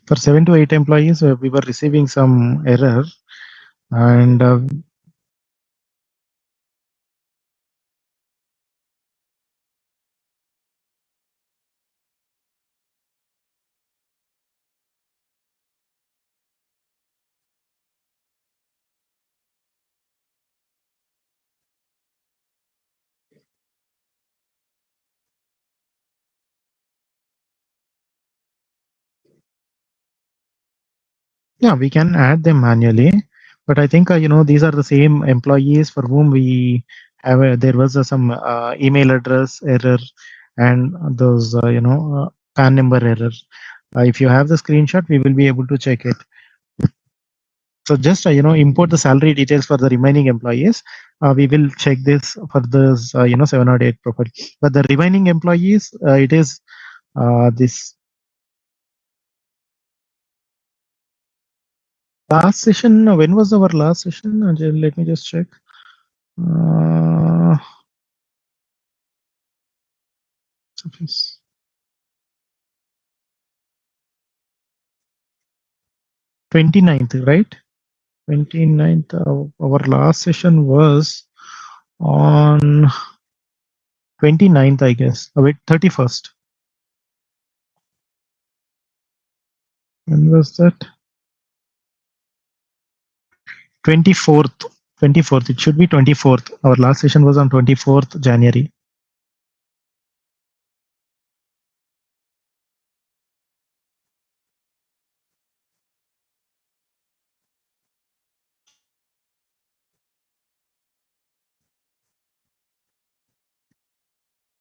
For 7 to 8 employees, we were receiving some error, and yeah, we can add them manually. But I think these are the same employees for whom we have there was some email address error and those PAN number error. If you have the screenshot, we will be able to check it. So just import the salary details for the remaining employees. We will check this for those 7 or 8 profile. But the remaining employees, it is this last session. When was our last session? Let me just check. 29th, right? 29th. Our last session was on 29th, I guess. Oh, wait, 31st. When was that? 24th. 24th. It should be 24th. Our last session was on 24th January.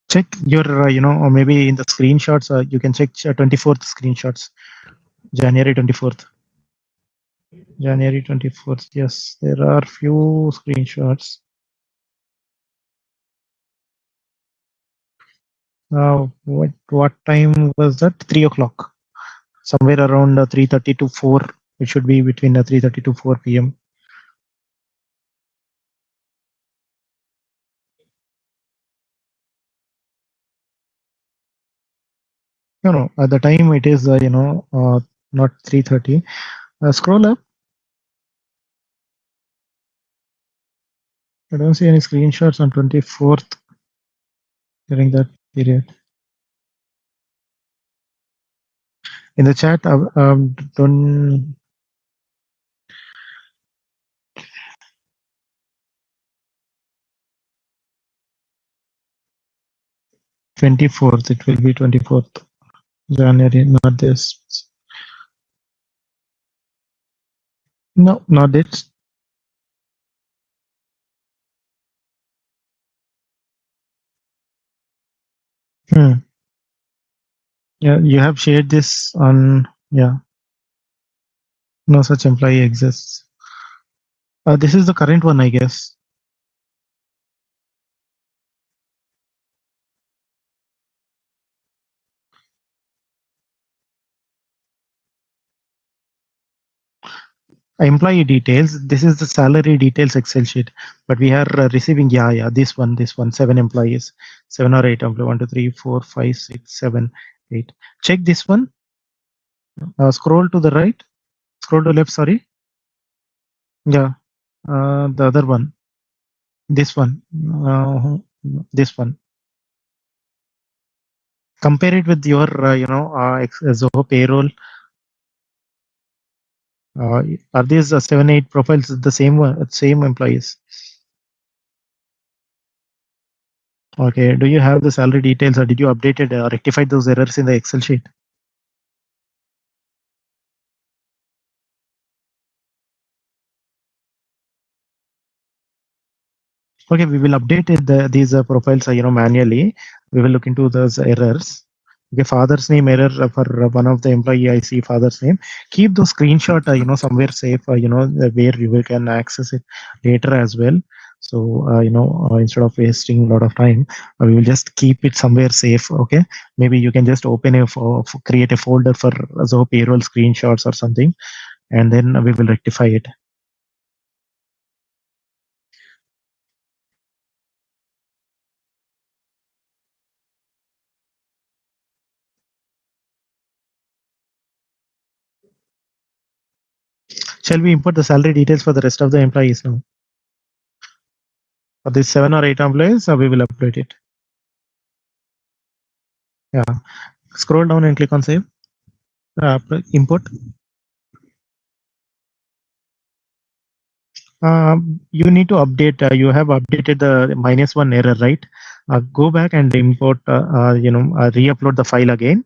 Check your, or maybe in the screenshots, you can check 24th screenshots. January 24th. January 24th. Yes, there are few screenshots. What time was that? 3 o'clock. Somewhere around 3:30 to 4. It should be between 3:30 to 4 p.m. No. At the time it is not 3:30. Scroll up. I don't see any screenshots on 24th during that period. In the chat, don't. 24th. It will be 24th January, not this. No, not it. Yeah, you have shared this on. Yeah, no such employee exists. This is the current one, I guess. Employee details. This is the salary details Excel sheet, but we are receiving this one 7 employees, 7 or 8 employees. 1 2 3 4 5 6 7 8. Check this one. Scroll to the right. Scroll to left. Sorry. Yeah. The other one. This one. This one. Compare it with your Zoho Payroll. Are these 7 8 profiles the same one, same employees? Okay. Do you have the salary details, or did you update it or rectify those errors in the Excel sheet? Okay, we will update these profiles manually. We will look into those errors. Okay, father's name error for one of the employee. I see father's name. Keep those screenshot somewhere safe. Where you can access it later as well. So instead of wasting a lot of time, we will just keep it somewhere safe. Okay, maybe you can just open create a folder for Zoho Payroll screenshots or something, and then we will rectify it. Shall we import the salary details for the rest of the employees now? For these 7 or 8 employees, we will update it. Yeah. Scroll down and click on save. Import. You need to update. You have updated the -1 error, right? Go back and import. Re-upload the file again.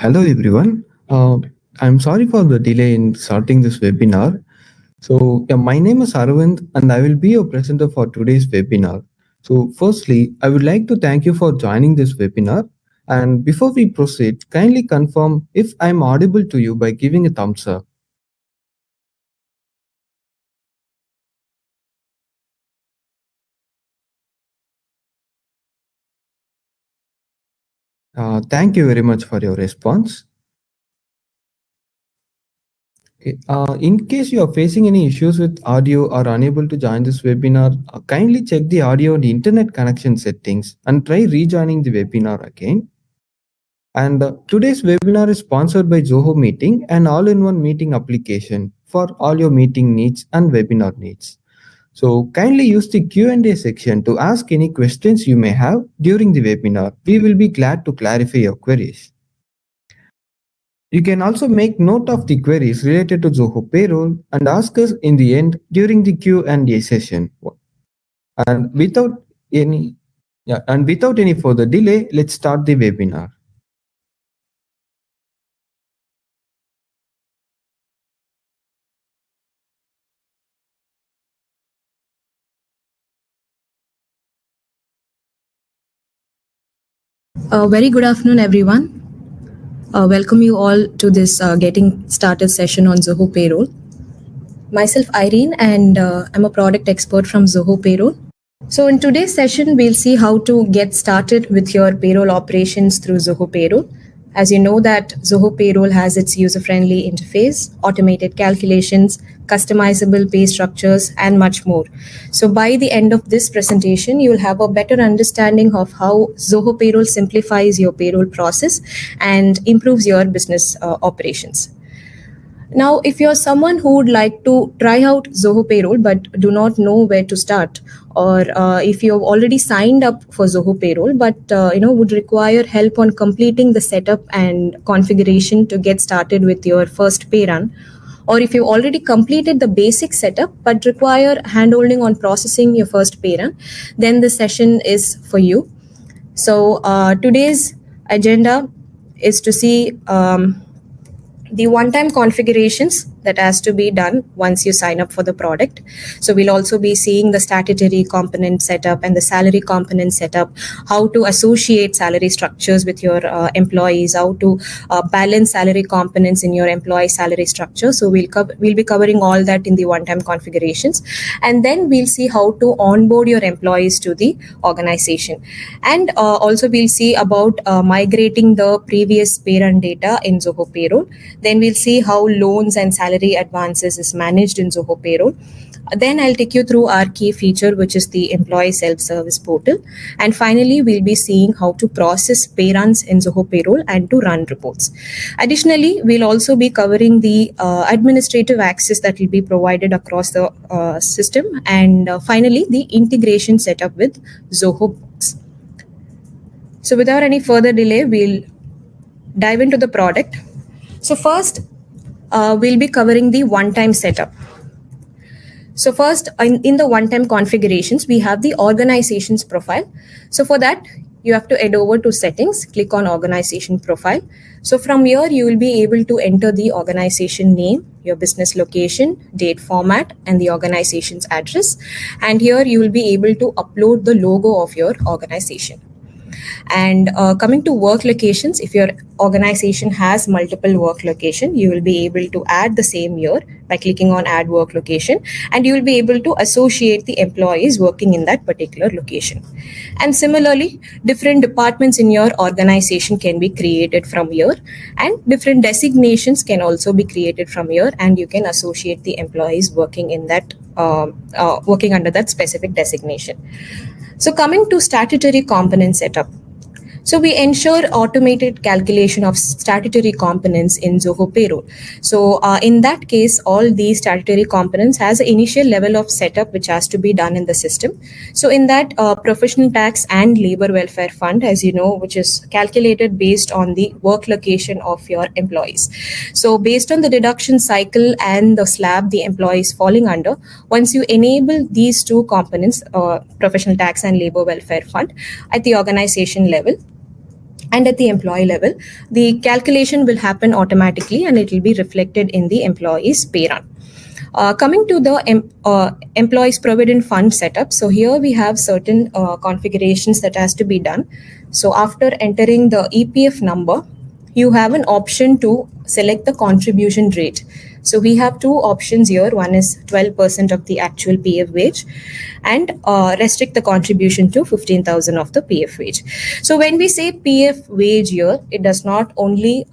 Hello everyone. I'm sorry for the delay in starting this webinar. My name is Arvind and I will be your presenter for today's webinar. So, firstly, I would like to thank you for joining this webinar. And before we proceed, kindly confirm if I'm audible to you by giving a thumbs up. Thank you very much for your response. In case you are facing any issues with audio or unable to join this webinar, kindly check the audio and internet connection settings and try rejoining the webinar again. And today's webinar is sponsored by Zoho Meeting, an all-in-one meeting application for all your meeting needs and webinar needs. So kindly use the Q&A section to ask any questions you may have during the webinar. We will be glad to clarify your queries. You can also make note of the queries related to Zoho Payroll and ask us in the end during the Q&A session. And without any further delay, let's start the webinar. Very good afternoon, everyone. Welcome you all to this Getting Started session on Zoho Payroll. Myself, Irene, and I'm a product expert from Zoho Payroll. So in today's session, we'll see how to get started with your payroll operations through Zoho Payroll. As you know that Zoho Payroll has its user-friendly interface, automated calculations, customizable pay structures, and much more. So by the end of this presentation, you'll have a better understanding of how Zoho Payroll simplifies your payroll process and improves your business operations. Now, if you're someone who would like to try out Zoho Payroll but do not know where to start, or if you've already signed up for Zoho Payroll but would require help on completing the setup and configuration to get started with your first pay run, or if you've already completed the basic setup but require handholding on processing your first pay run, then this session is for you. So today's agenda is to see the one-time configurations that has to be done once you sign up for the product. So we'll also be seeing the statutory component setup and the salary component setup, how to associate salary structures with your employees, how to balance salary components in your employee salary structure. So we'll be covering all that in the one-time configurations, and then we'll see how to onboard your employees to the organization, and also we'll see about migrating the previous pay run data in Zoho Payroll. Then we'll see how loans and salary advances is managed in Zoho Payroll. Then I'll take you through our key feature, which is the employee self-service portal. And finally, we'll be seeing how to process pay runs in Zoho Payroll and to run reports. Additionally, we'll also be covering the administrative access that will be provided across the system. And finally, the integration setup with Zoho Books. So without any further delay, we'll dive into the product. So first, we'll be covering the one-time setup. So first, in the one-time configurations, we have the organization's profile. So for that, you have to head over to settings, click on organization profile. So from here, you will be able to enter the organization name, your business location, date format, and the organization's address. And here you will be able to upload the logo of your organization. And coming to work locations, if your organization has multiple work location, you will be able to add the same here by clicking on add work location, and you will be able to associate the employees working in that particular location. And similarly, different departments in your organization can be created from here, and different designations can also be created from here, and you can associate the employees working in that working under that specific designation. So coming to statutory component setup. So we ensure automated calculation of statutory components in Zoho Payroll. So in that case, all these statutory components has an initial level of setup which has to be done in the system. So in that professional tax and labor welfare fund, as you know, which is calculated based on the work location of your employees. So based on the deduction cycle and the slab the employee is falling under, once you enable these two components, professional tax and labor welfare fund at the organization level, and at the employee level, the calculation will happen automatically and it will be reflected in the employee's pay run. Coming to the employees provident fund setup. So here we have certain configurations that has to be done. So after entering the EPF number, you have an option to select the contribution rate. So we have two options here. One is 12% of the actual PF wage and restrict the contribution to 15,000 of the PF wage. So when we say PF wage here, it does not only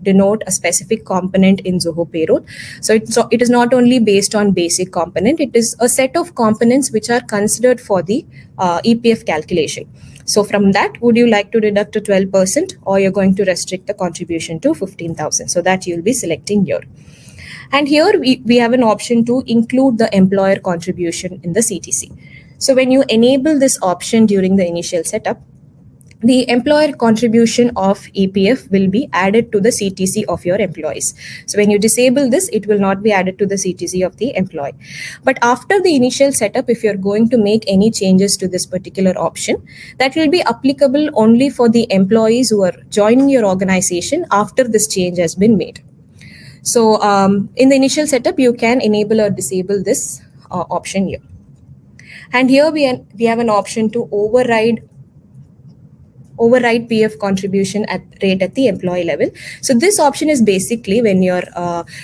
denote a specific component in Zoho Payroll. So it is not only based on basic component, it is a set of components which are considered for the EPF calculation. So from that, would you like to deduct a 12% or you're going to restrict the contribution to 15,000? So that you'll be selecting here. And here we have an option to include the employer contribution in the CTC. So when you enable this option during the initial setup, the employer contribution of EPF will be added to the CTC of your employees. So when you disable this, it will not be added to the CTC of the employee. But after the initial setup, if you're going to make any changes to this particular option, that will be applicable only for the employees who are joining your organization after this change has been made. So in the initial setup, you can enable or disable this option here. And here we have an option to override PF contribution rate at the employee level. So this option is basically when you're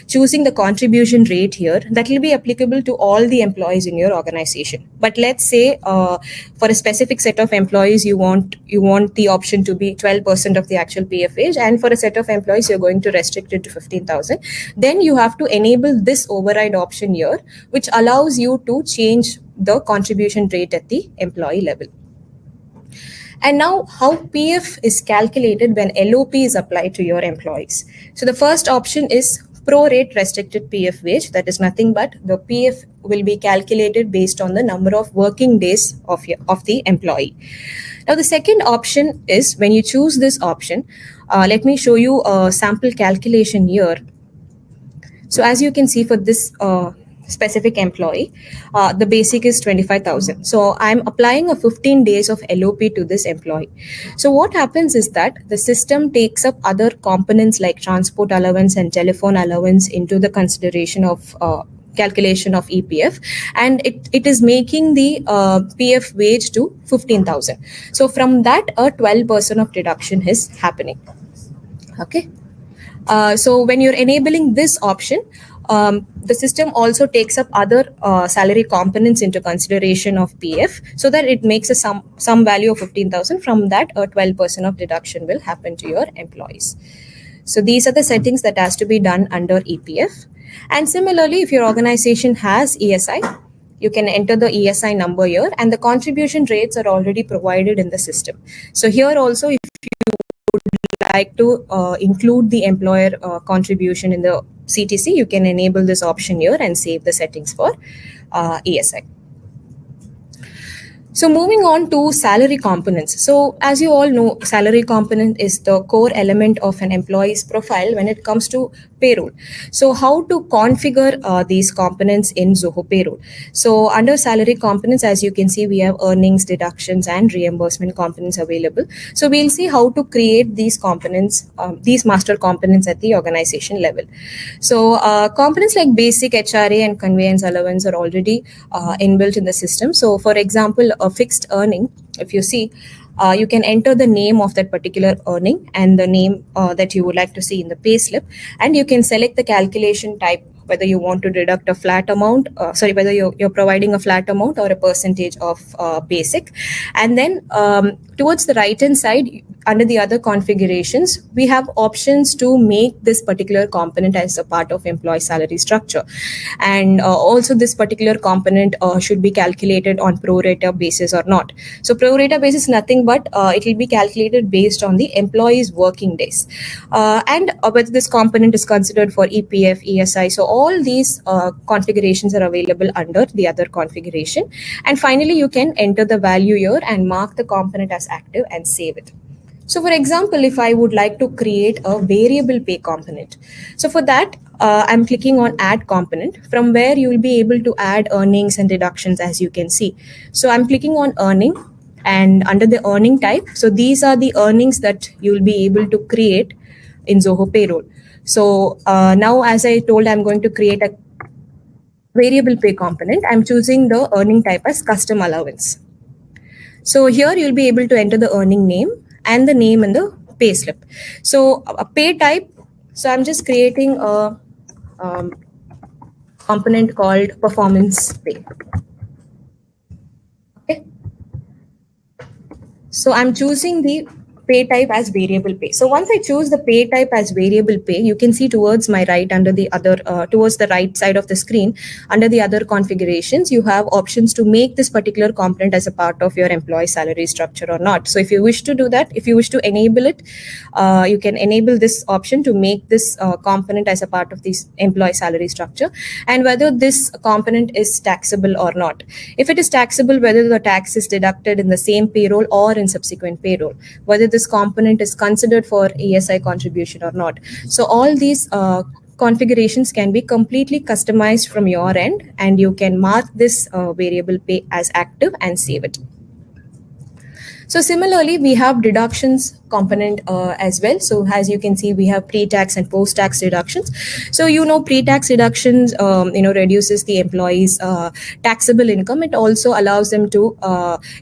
choosing the contribution rate here, that will be applicable to all the employees in your organization. But let's say for a specific set of employees, you want the option to be 12% of the actual PF wage, and for a set of employees, you're going to restrict it to 15,000. Then you have to enable this override option here, which allows you to change the contribution rate at the employee level. And now how PF is calculated when LOP is applied to your employees. So the first option is pro-rate restricted PF wage. That is nothing but the PF will be calculated based on the number of working days of the employee. Now the second option is when you choose this option, let me show you a sample calculation here. So as you can see for this specific employee, the basic is 25,000. So I'm applying a 15 days of LOP to this employee. So what happens is that the system takes up other components like transport allowance and telephone allowance into the consideration of calculation of EPF, and it is making the PF wage to 15,000. So from that, a 12% of deduction is happening. Okay. So when you're enabling this option, the system also takes up other salary components into consideration of PF, so that it makes a some value of 15,000. From that, a 12% of deduction will happen to your employees. So these are the settings that has to be done under EPF. And similarly, if your organization has ESI, you can enter the ESI number here, and the contribution rates are already provided in the system. So here also, if like to include the employer contribution in the CTC, you can enable this option here and save the settings for ESI. So moving on to salary components. So as you all know, salary component is the core element of an employee's profile when it comes to payroll. So how to configure these components in Zoho Payroll? So under salary components, as you can see, we have earnings, deductions, and reimbursement components available. So we'll see how to create these components, these master components at the organization level. So components like basic HRA and conveyance allowance are already inbuilt in the system. So for example, a fixed earning, if you see, you can enter the name of that particular earning and the name that you would like to see in the payslip, and you can select the calculation type, whether you want to deduct a flat amount, whether you're providing a flat amount or a percentage of basic. And then towards the right hand side, under the other configurations, we have options to make this particular component as a part of employee salary structure. And also this particular component should be calculated on pro rata basis or not. So pro rata basis is nothing but it will be calculated based on the employee's working days. And whether this component is considered for EPF, ESI. So all these configurations are available under the other configuration. And finally, you can enter the value here and mark the component as active and save it. So for example, if I would like to create a variable pay component, so for that, I'm clicking on add component, from where you will be able to add earnings and deductions, as you can see. So I'm clicking on earning, and under the earning type, so these are the earnings that you will be able to create in Zoho Payroll. So now, as I told, I'm going to create a variable pay component. I'm choosing the earning type as custom allowance. So here you'll be able to enter the earning name and the name in the payslip. So a pay type, so I'm just creating a component called performance pay. Okay. So I'm choosing the pay type as variable pay. So once I choose the pay type as variable pay, you can see towards my right, under the other, towards the right side of the screen, under the other configurations, you have options to make this particular component as a part of your employee salary structure or not. So if you wish to do that, if you wish to enable it, you can enable this option to make this component as a part of this employee salary structure, and whether this component is taxable or not. If it is taxable, whether the tax is deducted in the same payroll or in subsequent payroll, whether this component is considered for ESI contribution or not. So all these configurations can be completely customized from your end, and you can mark this variable pay as active and save it. So similarly, we have deductions component as well. So as you can see, we have pre-tax and post-tax deductions. So pre-tax deductions reduces the employee's taxable income. It also allows them to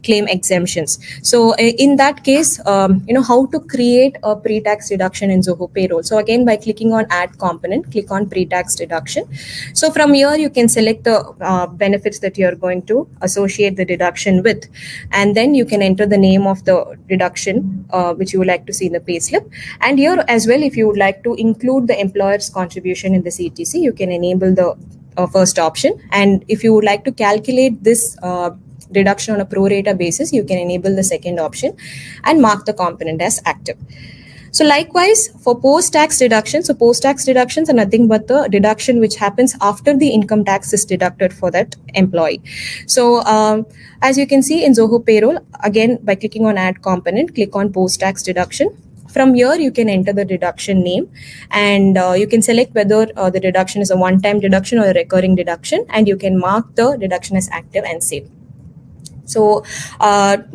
claim exemptions. So in that case, how to create a pre-tax deduction in Zoho Payroll. So again, by clicking on add component, click on pre-tax deduction. So from here, you can select the benefits that you're going to associate the deduction with, and then you can enter the name of the deduction which you would like to see in the payslip. And here as well, if you would like to include the employer's contribution in the CTC, you can enable the first option. And if you would like to calculate this deduction on a pro rata basis, you can enable the second option and mark the component as active. So likewise, for post-tax deductions, so post-tax deductions are nothing but the deduction which happens after the income tax is deducted for that employee. So as you can see in Zoho Payroll, again, by clicking on add component, click on post-tax deduction. From here, you can enter the deduction name, and you can select whether the deduction is a one-time deduction or a recurring deduction, and you can mark the deduction as active and save. So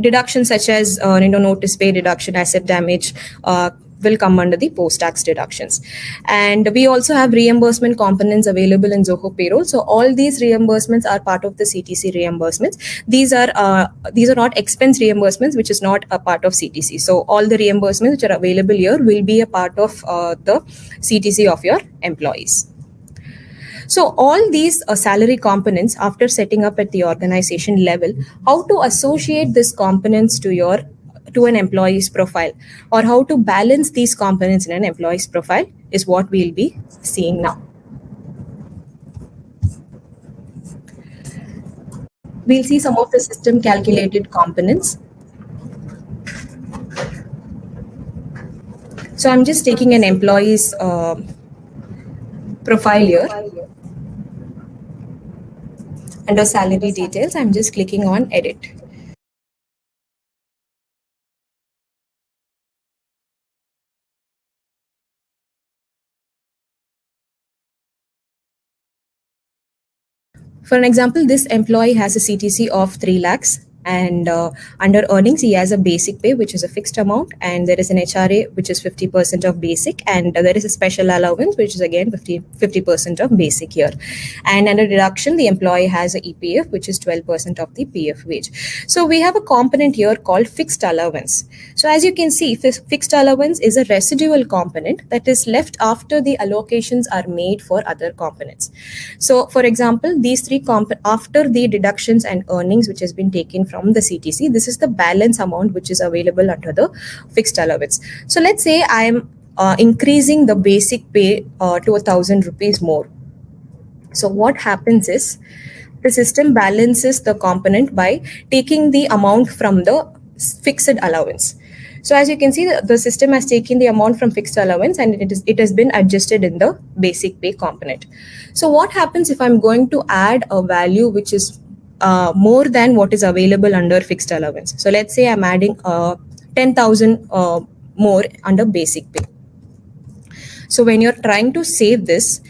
deductions such as notice pay deduction, asset damage, will come under the post-tax deductions. And we also have reimbursement components available in Zoho Payroll. So all these reimbursements are part of the CTC reimbursements. These are not expense reimbursements, which is not a part of CTC. So all the reimbursements which are available here will be a part of the CTC of your employees. So all these salary components, after setting up at the organization level, how to associate these components to an employee's profile, or how to balance these components in an employee's profile, is what we'll be seeing now. We'll see some of the system calculated components. So I'm just taking an employee's profile here. Under salary details, I'm just clicking on edit. For an example, this employee has a CTC of 3 lakhs, and under earnings, he has a basic pay, which is a fixed amount, and there is an HRA, which is 50% of basic, and there is a special allowance, which is again 50% of basic here. And under deduction, the employee has a EPF, which is 12% of the PF wage. So we have a component here called fixed allowance. So as you can see, fixed allowance is a residual component that is left after the allocations are made for other components. So for example, these three after the deductions and earnings which has been taken from the CTC, this is the balance amount which is available under the fixed allowance. So let's say I am increasing the basic pay to 1,000 rupees more. So what happens is the system balances the component by taking the amount from the fixed allowance. So as you can see, the system has taken the amount from fixed allowance and it has been adjusted in the basic pay component. So what happens if I'm going to add a value which is more than what is available under fixed allowance? So let's say I'm adding 10,000 more under basic pay. So when you're trying to save this,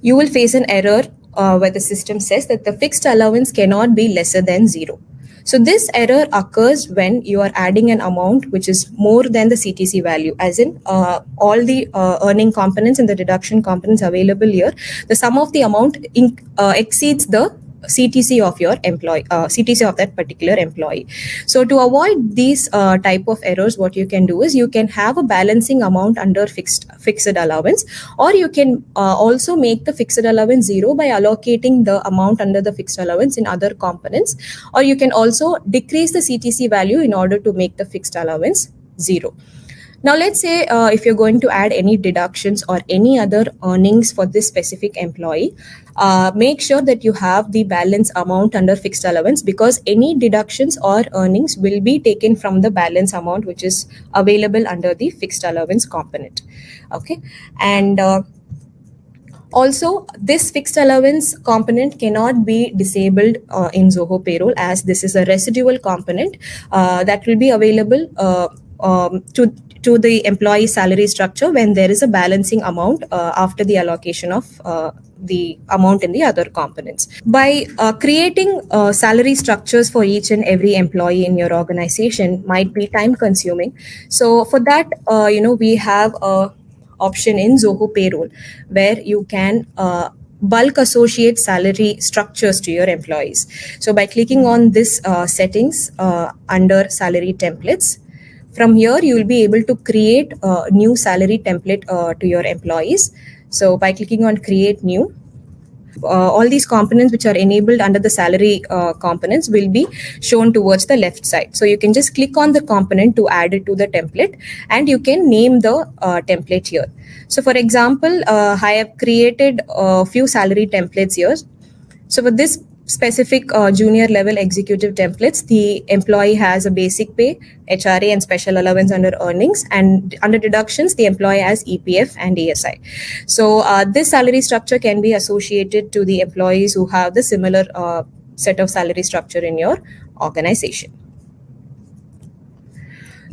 you will face an error where the system says that the fixed allowance cannot be lesser than 0. So this error occurs when you are adding an amount which is more than the CTC value, as in all the earning components and the deduction components available here, the sum of the amount exceeds the CTC of your employee, CTC of that particular employee. So to avoid these type of errors, what you can do is you can have a balancing amount under fixed allowance, or you can also make the fixed allowance 0 by allocating the amount under the fixed allowance in other components, or you can also decrease the CTC value in order to make the fixed allowance 0. Now, let's say if you're going to add any deductions or any other earnings for this specific employee, make sure that you have the balance amount under fixed allowance, because any deductions or earnings will be taken from the balance amount which is available under the fixed allowance component. Okay, and also, this fixed allowance component cannot be disabled in Zoho Payroll, as this is a residual component that will be available to the employee salary structure when there is a balancing amount after the allocation of the amount in the other components. By creating salary structures for each and every employee in your organization might be time consuming. So for that, we have a option in Zoho Payroll where you can bulk associate salary structures to your employees. So by clicking on this settings under salary templates, from here you will be able to create a new salary template to your employees. So by clicking on create new, all these components which are enabled under the salary components will be shown towards the left side. So you can just click on the component to add it to the template, and you can name the template here. So for example, I have created a few salary templates here. So for this specific junior level executive templates, the employee has a basic pay, HRA and special allowance under earnings, and under deductions, the employee has EPF and ASI. So this salary structure can be associated to the employees who have the similar set of salary structure in your organization.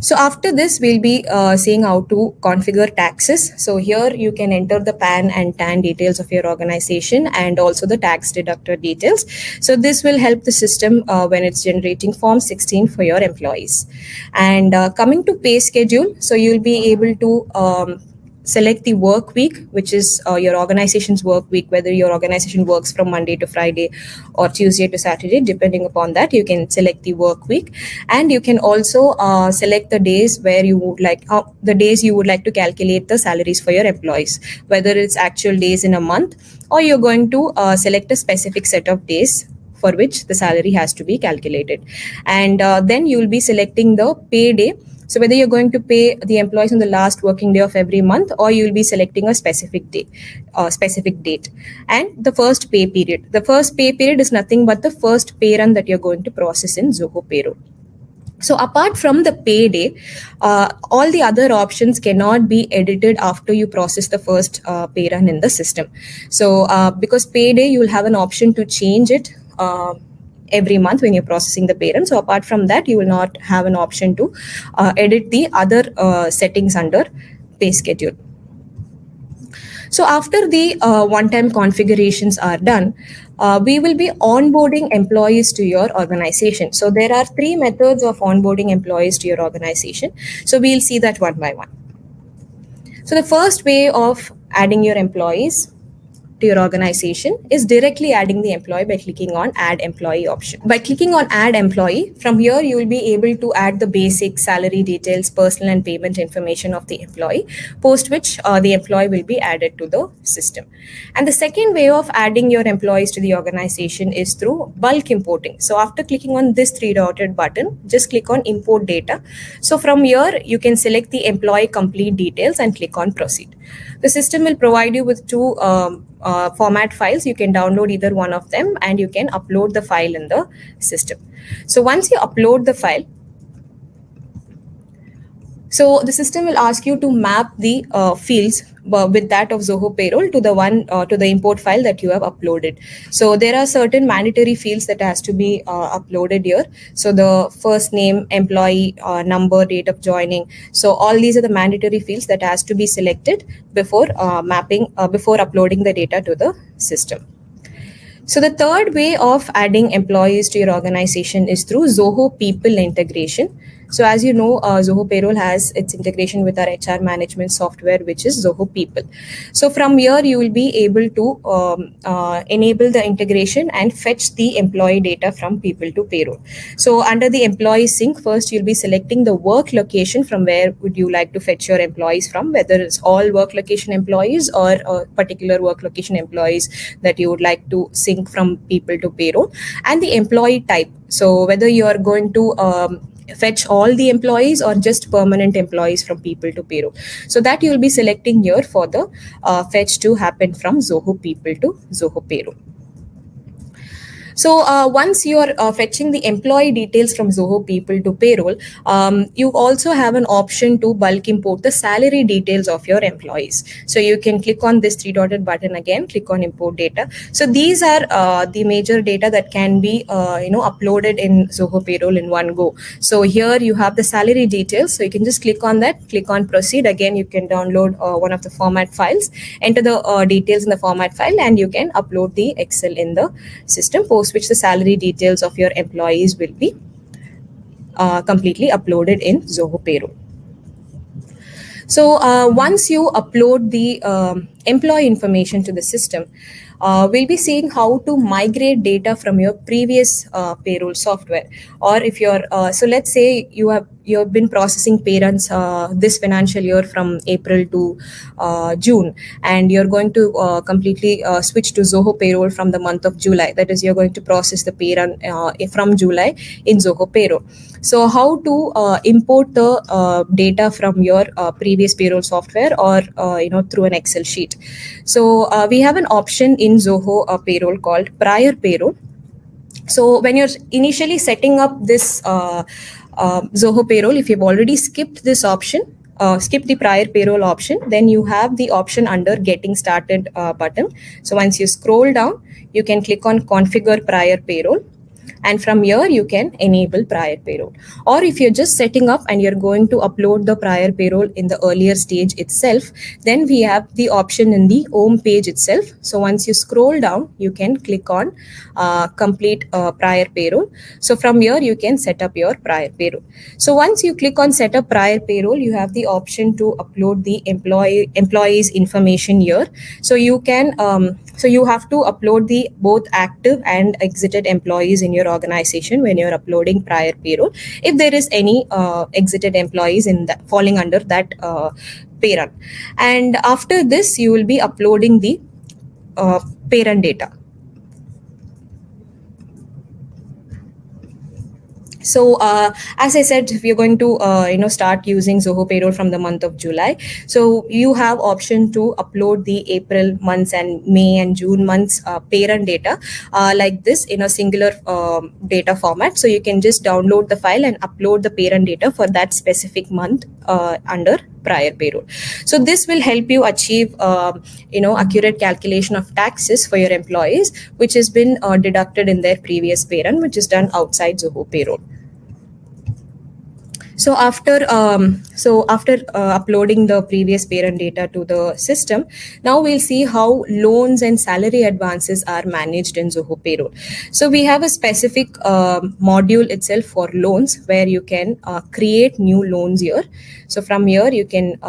So after this, we'll be seeing how to configure taxes. So here you can enter the PAN and TAN details of your organization and also the tax deductor details. So this will help the system when it's generating Form 16 for your employees. And coming to pay schedule, so you'll be able to select the work week, which is your organization's work week, whether your organization works from Monday to Friday or Tuesday to Saturday. Depending upon that, you can select the work week, and you can also select the days where you would like the days you would like to calculate the salaries for your employees, whether it's actual days in a month or you're going to select a specific set of days for which the salary has to be calculated. And then you will be selecting the pay day. So whether you're going to pay the employees on the last working day of every month, or you'll be selecting a specific day, specific date. And the first pay period. The first pay period is nothing but the first pay run that you're going to process in Zoho Payroll. So apart from the payday, all the other options cannot be edited after you process the first pay run in the system. So because payday, you will have an option to change it every month when you're processing the pay run. So apart from that, you will not have an option to edit the other settings under pay schedule. So after the one-time configurations are done, we will be onboarding employees to your organization. So there are 3 methods of onboarding employees to your organization. So we'll see that one by one. So the first way of adding your employees to your organization is directly adding the employee by clicking on add employee option. By clicking on add employee, from here you will be able to add the basic salary details, personal and payment information of the employee, post which the employee will be added to the system. And the second way of adding your employees to the organization is through bulk importing. So after clicking on this 3-dotted button, just click on import data. So from here you can select the employee complete details and click on proceed. The system will provide you with 2 format files. You can download either one of them and you can upload the file in the system. So once you upload the file, so the system will ask you to map the fields with that of Zoho Payroll to the one to the import file that you have uploaded. So there are certain mandatory fields that has to be uploaded here. So the first name, employee number, date of joining. So all these are the mandatory fields that has to be selected before before uploading the data to the system. So the third way of adding employees to your organization is through Zoho People integration. So as you know, Zoho Payroll has its integration with our HR management software, which is Zoho People. So from here, you will be able to enable the integration and fetch the employee data from People to Payroll. So under the employee sync, first you'll be selecting the work location from where would you like to fetch your employees from, whether it's all work location employees or particular work location employees that you would like to sync from People to Payroll, and the employee type. So whether you are going to fetch all the employees or just permanent employees from People to Payroll. So that you will be selecting here for the fetch to happen from Zoho People to Zoho Payroll. So once you are fetching the employee details from Zoho People to Payroll, you also have an option to bulk import the salary details of your employees. So you can click on this 3-dotted button again, click on import data. So these are the major data that can be uploaded in Zoho Payroll in one go. So here you have the salary details. So you can just click on that, click on proceed. Again, you can download one of the format files, enter the details in the format file, and you can upload the Excel in the system, post which the salary details of your employees will be completely uploaded in Zoho Payroll. So once you upload the employee information to the system, we'll be seeing how to migrate data from your previous payroll software. Or if you're so let's say you've been processing pay runs this financial year from April to June, and you're going to completely switch to Zoho Payroll from the month of July. That is, you're going to process the pay run from July in Zoho Payroll. So how to import the data from your previous payroll software or through an Excel sheet. So we have an option in Zoho Payroll called prior payroll. So when you're initially setting up this Zoho Payroll, if you've already skipped this option, skip the prior payroll option, then you have the option under getting started button. So once you scroll down, you can click on configure prior payroll. And from here, you can enable prior payroll. Or if you're just setting up and you're going to upload the prior payroll in the earlier stage itself, then we have the option in the home page itself. So once you scroll down, you can click on complete prior payroll. So from here, you can set up your prior payroll. So once you click on set up prior payroll, you have the option to upload the employee's information here. So you can so you have to upload the both active and exited employees in your organization when you're uploading prior payroll, if there is any exited employees in that falling under that pay run. And after this, you will be uploading the pay run data. So as I said, we are going to start using Zoho Payroll from the month of July. So you have option to upload the April months and May and June months pay run data like this in a singular data format. So you can just download the file and upload the pay run data for that specific month under prior payroll. So this will help you achieve accurate calculation of taxes for your employees, which has been deducted in their previous pay run, which is done outside Zoho Payroll. So after uploading the previous pay run data to the system, now we'll see how loans and salary advances are managed in Zoho Payroll. So we have a specific module itself for loans where you can create new loans here. So from here, you can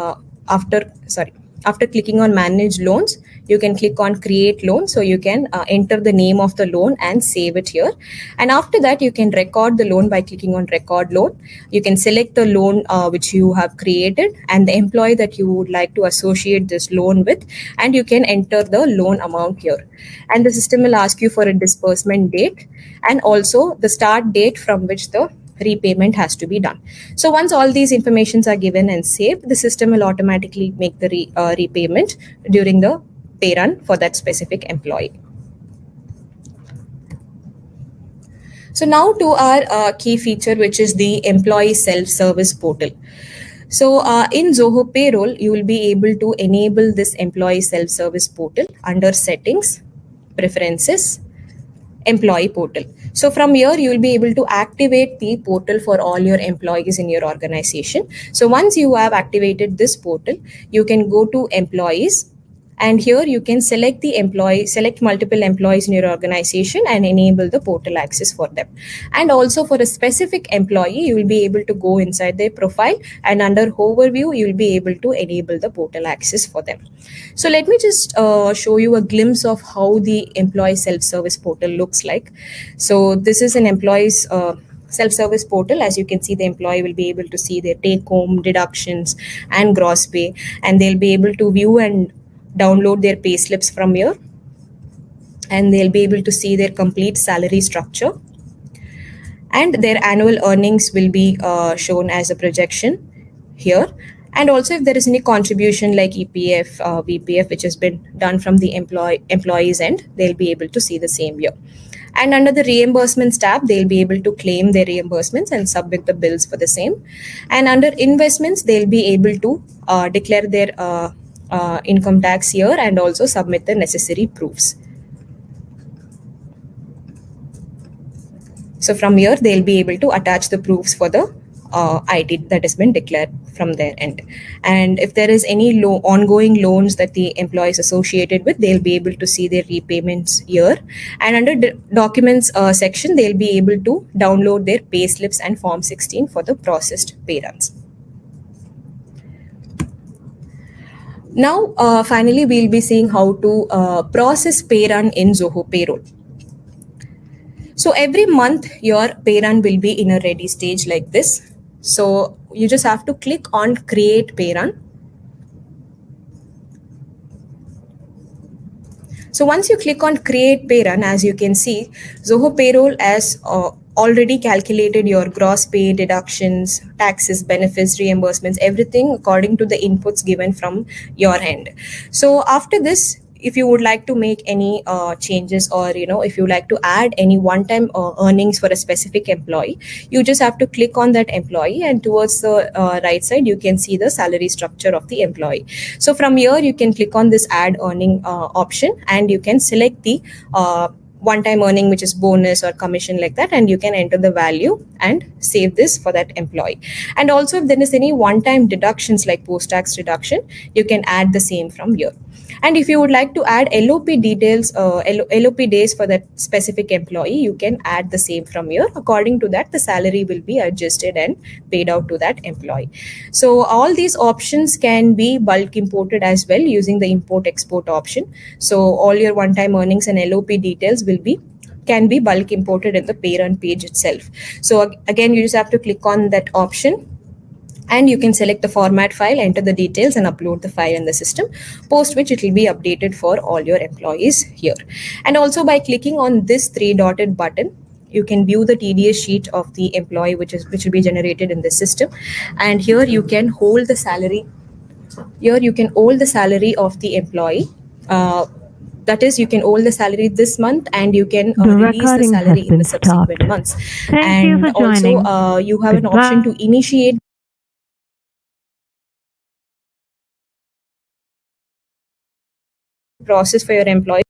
after clicking on manage loans, you can click on create loan. So you can enter the name of the loan and save it here. And after that, you can record the loan by clicking on record loan. You can select the loan which you have created and the employee that you would like to associate this loan with. And you can enter the loan amount here. And the system will ask you for a disbursement date and also the start date from which the repayment has to be done. So once all these informations are given and saved, the system will automatically make the repayment during the pay run for that specific employee. So now to our key feature, which is the employee self-service portal. So in Zoho Payroll, you will be able to enable this employee self-service portal under settings, preferences, employee portal. So from here, you will be able to activate the portal for all your employees in your organization. So once you have activated this portal, you can go to employees. And here you can select multiple employees in your organization and enable the portal access for them. And also for a specific employee, you will be able to go inside their profile and under overview, you will be able to enable the portal access for them. So let me just show you a glimpse of how the employee self-service portal looks like. So this is an employee's self-service portal. As you can see, the employee will be able to see their take-home, deductions, and gross pay, and they'll be able to view and download their pay slips from here, and they'll be able to see their complete salary structure, and their annual earnings will be shown as a projection here. And also if there is any contribution like EPF, VPF, which has been done from the employee's end, they'll be able to see the same here. And under the reimbursements tab, they'll be able to claim their reimbursements and submit the bills for the same. And under investments, they'll be able to declare their income tax here and also submit the necessary proofs. So from here, they'll be able to attach the proofs for the IT that has been declared from their end. And if there is any ongoing loans that the employee is associated with, they'll be able to see their repayments here. And under the documents section, they'll be able to download their pay slips and Form 16 for the processed pay runs. Now, finally, we'll be seeing how to process pay run in Zoho Payroll. So every month, your pay run will be in a ready stage like this. So you just have to click on create pay run. So once you click on create pay run, as you can see, Zoho Payroll has already calculated your gross pay, deductions, taxes, benefits, reimbursements, everything according to the inputs given from your end. So after this, if you would like to make any changes, or if you like to add any one-time earnings for a specific employee, you just have to click on that employee, and towards the right side you can see the salary structure of the employee. So from here you can click on this add earning option, and you can select the one-time earning, which is bonus or commission like that, and you can enter the value and save this for that employee. And also if there is any one-time deductions like post-tax deduction, you can add the same from here. And if you would like to add LOP details, LOP days for that specific employee, you can add the same from here. According to that, the salary will be adjusted and paid out to that employee. So all these options can be bulk imported as well using the import export option. So all your one-time earnings and LOP details can be bulk imported in the pay run page itself. So again, you just have to click on that option, and you can select the format file, enter the details, and upload the file in the system, post which it will be updated for all your employees here. And also by clicking on this 3-dotted button, you can view the TDS sheet of the employee which will be generated in the system. And here you can hold the salary. Here you can hold the salary of the employee. That is, you can hold the salary this month, and you can release the salary in the subsequent months. Thank you for joining. Also, you have an option to initiate process for your employees